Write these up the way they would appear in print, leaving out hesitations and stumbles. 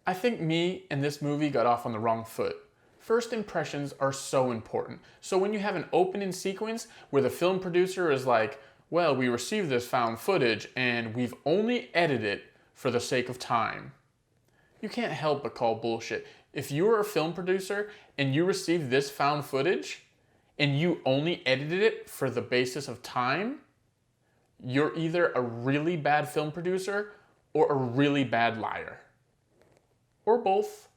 I think me and this movie got off on the wrong foot. First impressions are so important. So when you have an opening sequence where the film producer is like, well, we received this found footage and we've only edited it for the sake of time. You can't help but call bullshit. If you were a film producer and you received this found footage and you only edited it for the basis of time, you're either a really bad film producer or a really bad liar. Or both.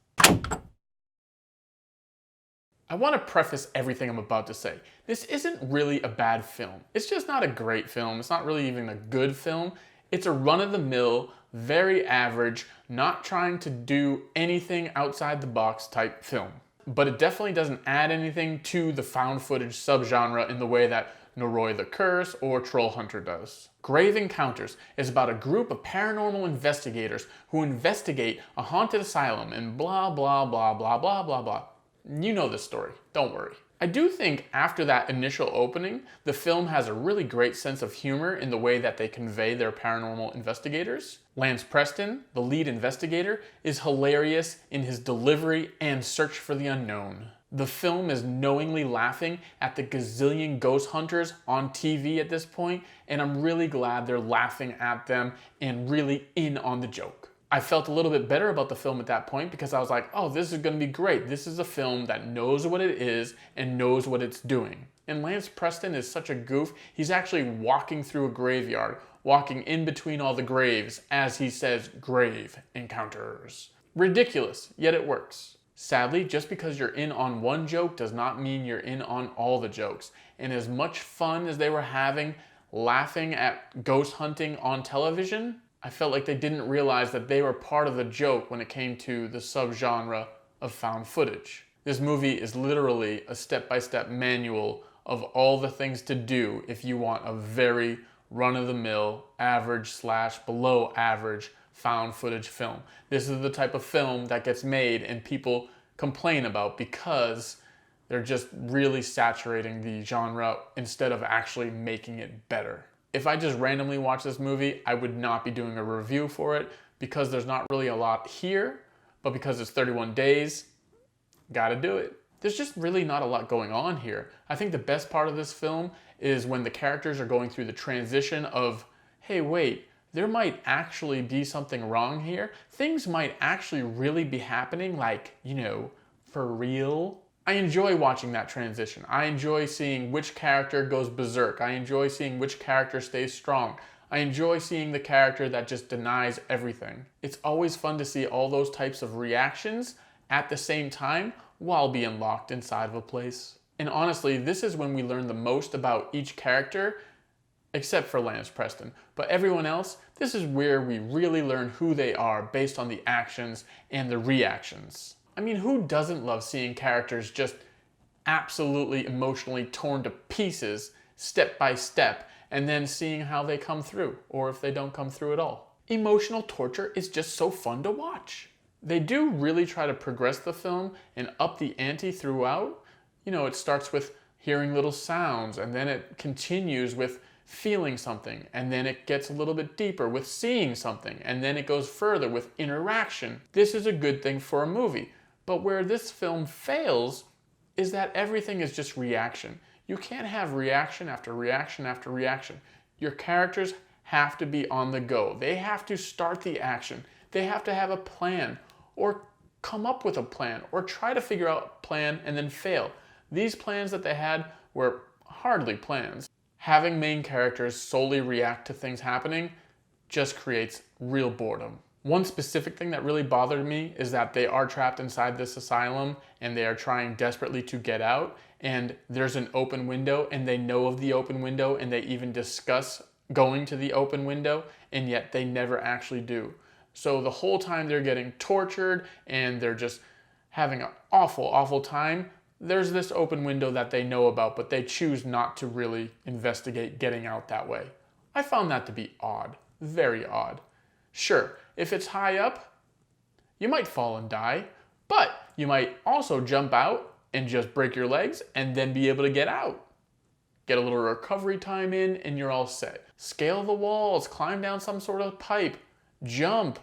I want to preface everything I'm about to say. This isn't really a bad film. It's just not a great film. It's not really even a good film. It's a run-of-the-mill, very average, not trying to do anything outside the box type film. But it definitely doesn't add anything to the found footage subgenre in the way that Noroi the Curse or Troll Hunter does. Grave Encounters is about a group of paranormal investigators who investigate a haunted asylum and blah blah blah blah blah blah blah. You know the story, don't worry. I do think after that initial opening, the film has a really great sense of humor in the way that they convey their paranormal investigators. Lance Preston, the lead investigator, is hilarious in his delivery and search for the unknown. The film is knowingly laughing at the gazillion ghost hunters on TV at this point, and I'm really glad they're laughing at them and really in on the joke. I felt a little bit better about the film at that point because I was like, oh, this is going to be great. This is a film that knows what it is and knows what it's doing. And Lance Preston is such a goof. He's actually walking through a graveyard, walking in between all the graves as he says, grave encounters. Ridiculous, yet it works. Sadly, just because you're in on one joke does not mean you're in on all the jokes. And as much fun as they were having laughing at ghost hunting on television, I felt like they didn't realize that they were part of the joke when it came to the subgenre of found footage. This movie is literally a step-by-step manual of all the things to do if you want a very run-of-the-mill, average slash below average found footage film. This is the type of film that gets made and people complain about because they're just really saturating the genre instead of actually making it better. If I just randomly watch this movie, I would not be doing a review for it because there's not really a lot here, but because it's 31 days, gotta do it. There's just really not a lot going on here. I think the best part of this film is when the characters are going through the transition of, hey, wait, there might actually be something wrong here. Things might actually really be happening, like, you know, for real. I enjoy watching that transition. I enjoy seeing which character goes berserk. I enjoy seeing which character stays strong. I enjoy seeing the character that just denies everything. It's always fun to see all those types of reactions at the same time while being locked inside of a place. And honestly, this is when we learn the most about each character, except for Lance Preston. But everyone else, this is where we really learn who they are based on the actions and the reactions. I mean, who doesn't love seeing characters just absolutely emotionally torn to pieces step by step and then seeing how they come through, or if they don't come through at all? Emotional torture is just so fun to watch. They do really try to progress the film and up the ante throughout. You know, it starts with hearing little sounds, and then it continues with feeling something, and then it gets a little bit deeper with seeing something, and then it goes further with interaction. This is a good thing for a movie, but where this film fails is that everything is just reaction. You can't have reaction after reaction after reaction. Your characters have to be on the go. They have to start the action. They have to have a plan, or come up with a plan, or try to figure out a plan and then fail. These plans that they had were hardly plans. Having main characters solely react to things happening just creates real boredom. One specific thing that really bothered me is that they are trapped inside this asylum and they are trying desperately to get out, and there's an open window and they know of the open window and they even discuss going to the open window, and yet they never actually do. So the whole time they're getting tortured and they're just having an awful, awful time, there's this open window that they know about, but they choose not to really investigate getting out that way. I found that to be odd, very odd. Sure, if it's high up, you might fall and die, but you might also jump out and just break your legs and then be able to get out. Get a little recovery time in and you're all set. Scale the walls, climb down some sort of pipe, jump,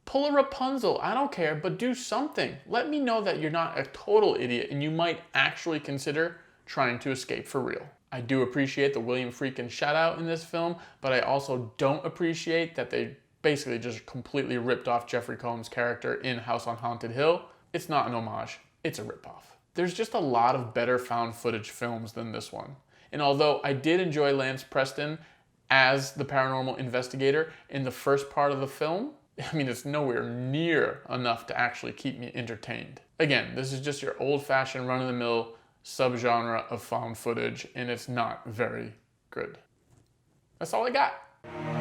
Pull a Rapunzel, I don't care, but do something. Let me know that you're not a total idiot and you might actually consider trying to escape for real. I do appreciate the William Friedkin shout out in this film, but I also don't appreciate that they basically just completely ripped off Jeffrey Combs' character in House on Haunted Hill. It's not an homage, it's a ripoff. There's just a lot of better found footage films than this one. And although I did enjoy Lance Preston as the paranormal investigator in the first part of the film, I mean, it's nowhere near enough to actually keep me entertained. Again, this is just your old-fashioned run-of-the-mill subgenre of found footage, and it's not very good. That's all I got.